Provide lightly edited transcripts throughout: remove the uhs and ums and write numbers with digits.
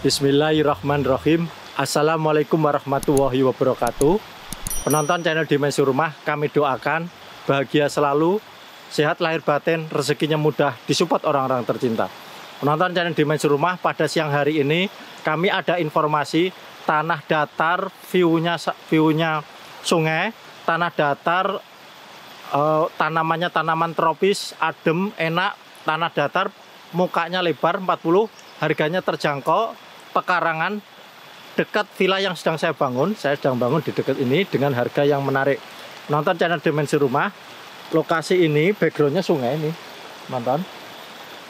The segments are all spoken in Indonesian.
Bismillahirrahmanirrahim. Assalamualaikum warahmatullahi wabarakatuh. Penonton channel Dimensi Rumah, kami doakan bahagia selalu, sehat lahir batin, rezekinya mudah, disupport orang-orang tercinta. Penonton channel Dimensi Rumah, pada siang hari ini kami ada informasi tanah datar, view-nya sungai, tanah datar, tanamannya tanaman tropis, adem, enak, tanah datar, mukanya lebar 40, harganya terjangkau, pekarangan dekat villa yang sedang saya bangun. Saya sedang bangun di dekat ini dengan harga yang menarik. Nonton channel Dimensi Rumah. Lokasi ini backgroundnya sungai ini, nonton.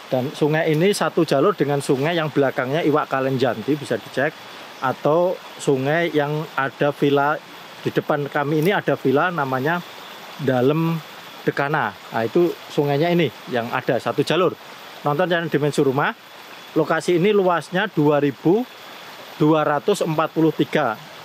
Dan sungai ini satu jalur dengan sungai yang belakangnya Iwak Kalenjanti, bisa dicek. Atau sungai yang ada villa di depan kami ini, ada villa namanya Dalem Dekana. Nah, itu sungainya ini yang ada satu jalur. Nonton channel Dimensi Rumah. Lokasi ini luasnya 2.243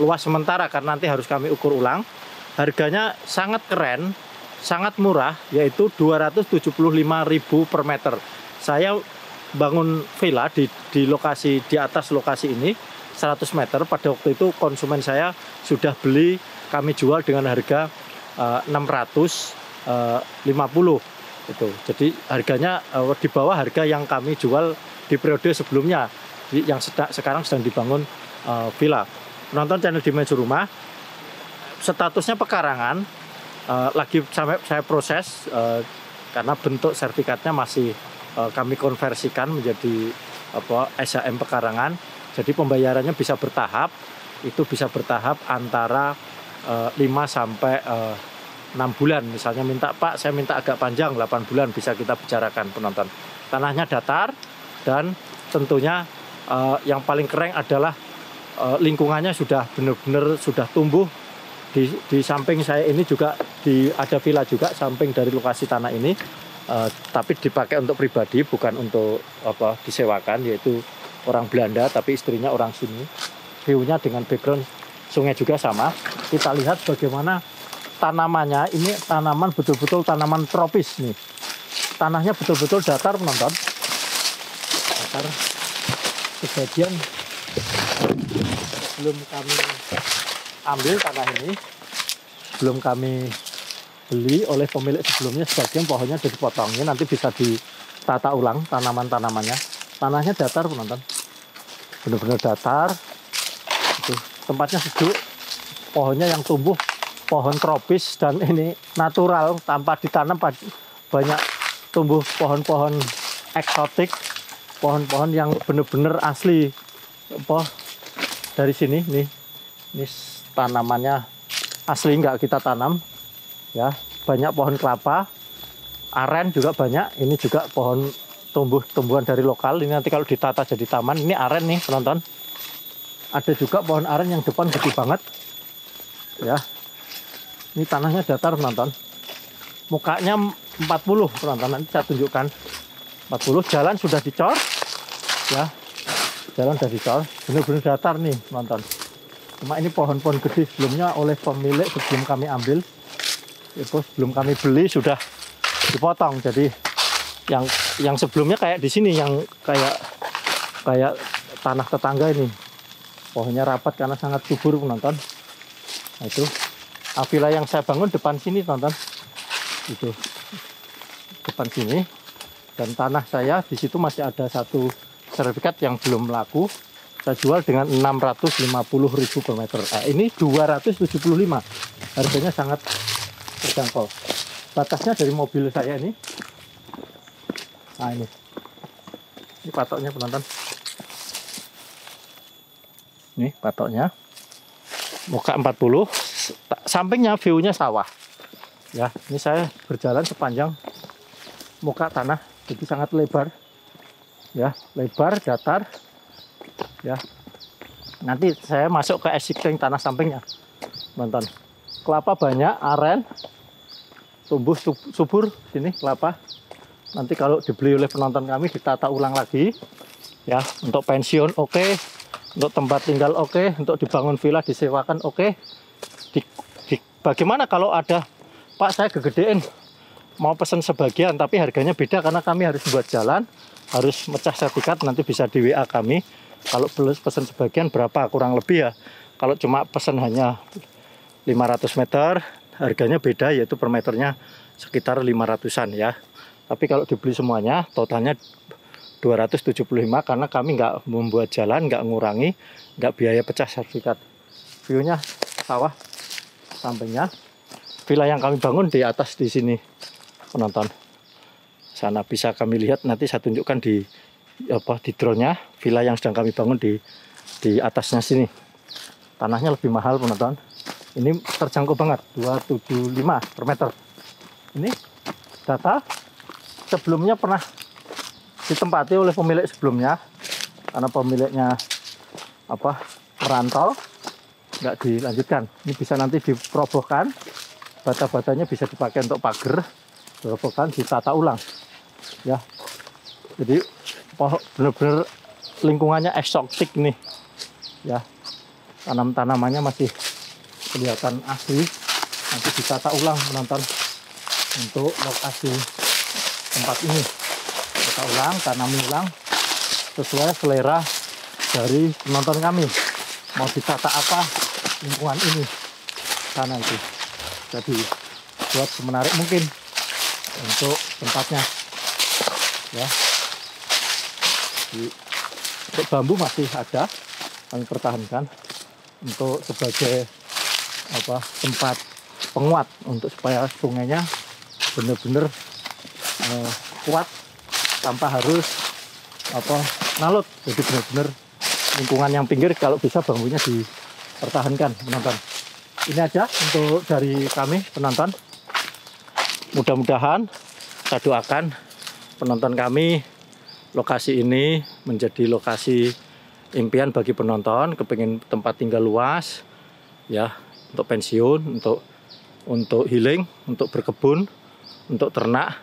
luas sementara karena nanti harus kami ukur ulang. Harganya sangat keren, sangat murah, yaitu 275.000 per meter. Saya bangun villa di lokasi, di atas lokasi ini 100 meter. Pada waktu itu konsumen saya sudah beli, kami jual dengan harga 650 itu. Jadi harganya di bawah harga yang kami jual di periode sebelumnya yang sekarang sedang dibangun villa. Penonton channel Dimensi Rumah, statusnya pekarangan, lagi sampai saya proses karena bentuk sertifikatnya masih kami konversikan menjadi SHM pekarangan. Jadi pembayarannya bisa bertahap, itu bisa bertahap antara 5 sampai 6 bulan. Misalnya minta, Pak, saya minta agak panjang, 8 bulan, bisa kita bicarakan, penonton. Tanahnya datar, dan tentunya yang paling keren adalah lingkungannya sudah benar-benar sudah tumbuh. Di samping saya ini juga ada villa juga samping dari lokasi tanah ini, tapi dipakai untuk pribadi, bukan untuk disewakan, yaitu orang Belanda tapi istrinya orang sini. View-nya dengan background sungai juga sama. Kita lihat bagaimana tanamannya. Ini tanaman betul-betul tanaman tropis nih. Tanahnya betul-betul datar, penonton. Sebagian belum kami ambil tanah ini, belum kami beli oleh pemilik sebelumnya, sebagian pohonnya sudah dipotong. Ini nanti bisa ditata ulang tanaman-tanamannya. Tanahnya datar, penonton, benar-benar datar. Itu tempatnya sejuk, pohonnya yang tumbuh pohon tropis, dan ini natural tanpa ditanam. Banyak tumbuh pohon-pohon eksotik, pohon-pohon yang benar-benar asli dari sini nih. Ini tanamannya asli, nggak kita tanam ya. Banyak pohon kelapa, aren juga banyak. Ini juga pohon tumbuhan dari lokal. Ini nanti kalau ditata jadi taman. Ini aren nih, penonton. Ada juga pohon aren yang depan gede banget ya. Ini tanahnya datar, penonton. Mukanya 40, penonton, nanti saya tunjukkan. 40, jalan sudah dicor ya, jalan sudah dicor, benar-benar datar nih, penonton. Cuma ini pohon-pohon gede sebelumnya oleh pemilik sebelum kami ambil, itu sebelum kami beli sudah dipotong. Jadi yang sebelumnya kayak di sini, yang kayak tanah tetangga ini, pohonnya rapat karena sangat subur, penonton. Nah, itu villa yang saya bangun depan sini, tonton, itu depan sini. Dan tanah saya di situ masih ada satu sertifikat yang belum laku. Saya jual dengan 650.000 per meter. Nah, ini 275, harganya sangat terjangkau. Batasnya dari mobil saya ini. Nah, ini patoknya, penonton. Ini patoknya, muka 40, sampingnya view-nya sawah ya. Ini saya berjalan sepanjang muka tanah, jadi sangat lebar ya, lebar, datar ya. Nanti saya masuk ke existing tanah sampingnya, nonton. Kelapa banyak, aren tumbuh subur sini kelapa. Nanti kalau dibeli oleh penonton kami ditata ulang lagi ya, untuk pensiun oke, untuk tempat tinggal oke, untuk dibangun villa disewakan oke. Bagaimana kalau ada, Pak, saya kegedean mau pesan sebagian tapi harganya beda karena kami harus buat jalan, harus mecah sertifikat, nanti bisa di WA kami. Kalau pesan sebagian berapa kurang lebih ya. Kalau cuma pesan hanya 500 meter, harganya beda, yaitu per meternya sekitar 500-an ya. Tapi kalau dibeli semuanya totalnya 275, karena kami nggak membuat jalan, nggak ngurangi, nggak biaya pecah sertifikat. View-nya sawah sampingnya. Villa yang kami bangun di atas di sini, penonton. Sana bisa kami lihat, nanti saya tunjukkan di drone-nya. Villa yang sedang kami bangun di atasnya sini. Tanahnya lebih mahal, penonton. Ini terjangkau banget, 275 per meter. Ini data sebelumnya pernah ditempati oleh pemilik sebelumnya, karena pemiliknya merantau, nggak dilanjutkan. Ini bisa nanti dirobohkan, bata-batanya bisa dipakai untuk pagar, dirobohkan, ditata ulang ya. Jadi benar-benar lingkungannya eksotik nih ya, tanamannya masih kelihatan asli. Nanti ditata ulang, menonton, untuk lokasi tempat ini. Kita ulang, tanami ulang sesuai selera dari penonton kami. Mau ditata apa lingkungan ini sana itu. Jadi buat semenarik mungkin untuk tempatnya ya. Untuk bambu masih ada, kami pertahankan untuk sebagai tempat penguat, untuk supaya sungainya benar-benar kuat tanpa harus nalut. Jadi benar-benar lingkungan yang pinggir kalau bisa bambunya dipertahankan, penonton. Ini aja untuk dari kami, penonton. Mudah-mudahan saya doakan penonton kami, lokasi ini menjadi lokasi impian bagi penonton, kepingin tempat tinggal luas ya, untuk pensiun, untuk healing, untuk berkebun, untuk ternak,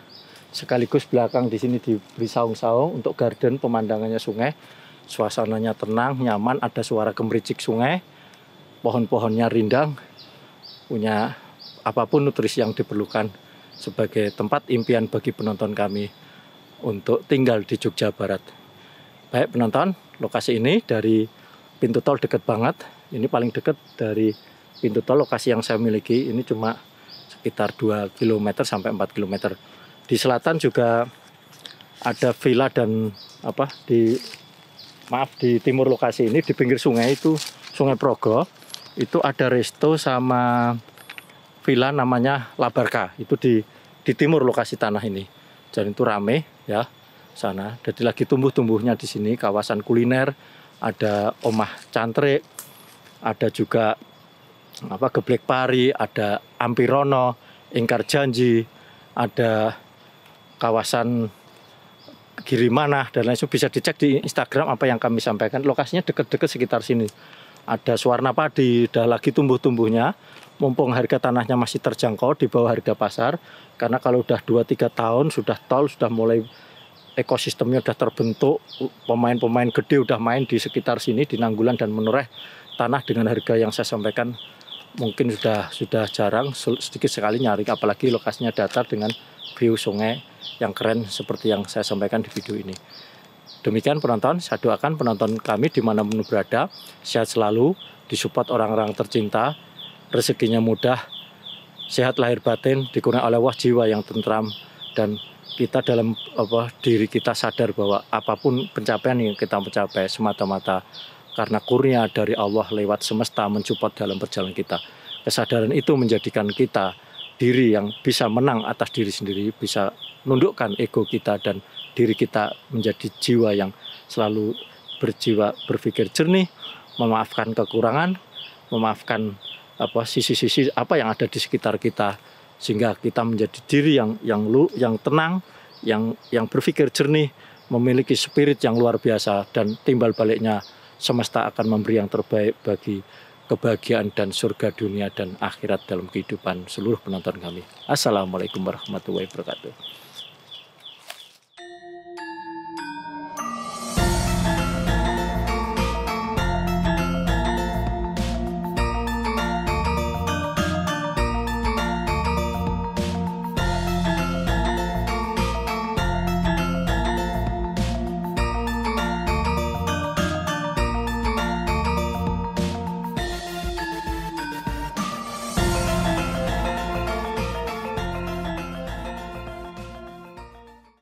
sekaligus belakang di sini diberi saung-saung untuk garden, pemandangannya sungai, suasananya tenang, nyaman, ada suara gemericik sungai, pohon-pohonnya rindang, punya apapun nutrisi yang diperlukan sebagai tempat impian bagi penonton kami untuk tinggal di Jogja Barat. Baik penonton, lokasi ini dari pintu tol dekat banget, ini paling dekat dari pintu tol. Lokasi yang saya miliki ini cuma sekitar 2 km sampai 4 km. Di selatan juga ada villa dan di timur lokasi ini, di pinggir sungai itu, Sungai Progo, itu ada resto sama villa namanya Labarka. Itu di timur lokasi tanah ini. Dan itu rame ya sana. Jadi lagi tumbuh-tumbuhnya di sini, kawasan kuliner, ada omah cantrik, ada juga geblek pari, ada ampirono, ingkar janji, ada kawasan Girimanah dan lain sebagainya. Bisa dicek di Instagram apa yang kami sampaikan. Lokasinya dekat-dekat sekitar sini. Ada Suwarna Padi, udah lagi tumbuh-tumbuhnya. Mumpung harga tanahnya masih terjangkau di bawah harga pasar. Karena kalau udah 2-3 tahun sudah tol, sudah mulai ekosistemnya udah terbentuk, pemain-pemain gede udah main di sekitar sini, di Nanggulan dan Menoreh. Tanah dengan harga yang saya sampaikan mungkin sudah jarang, sedikit sekali nyari, apalagi lokasinya datar dengan view sungai yang keren seperti yang saya sampaikan di video ini. Demikian penonton, saya doakan penonton kami dimanapun berada sehat selalu, disupport orang-orang tercinta, rezekinya mudah, sehat lahir batin, dikurniai oleh Allah jiwa yang tentram, dan kita dalam diri kita sadar bahwa apapun pencapaian yang kita mencapai semata-mata karena kurnia dari Allah lewat semesta mensupport dalam perjalanan kita. Kesadaran itu menjadikan kita diri yang bisa menang atas diri sendiri, bisa nundukkan ego kita dan diri kita menjadi jiwa yang selalu berjiwa berpikir jernih, memaafkan kekurangan, memaafkan sisi-sisi apa yang ada di sekitar kita, sehingga kita menjadi diri yang tenang, yang berpikir jernih, memiliki spirit yang luar biasa, dan timbal baliknya semesta akan memberi yang terbaik bagi kebahagiaan dan surga dunia dan akhirat dalam kehidupan seluruh penonton kami. Assalamualaikum warahmatullahi wabarakatuh.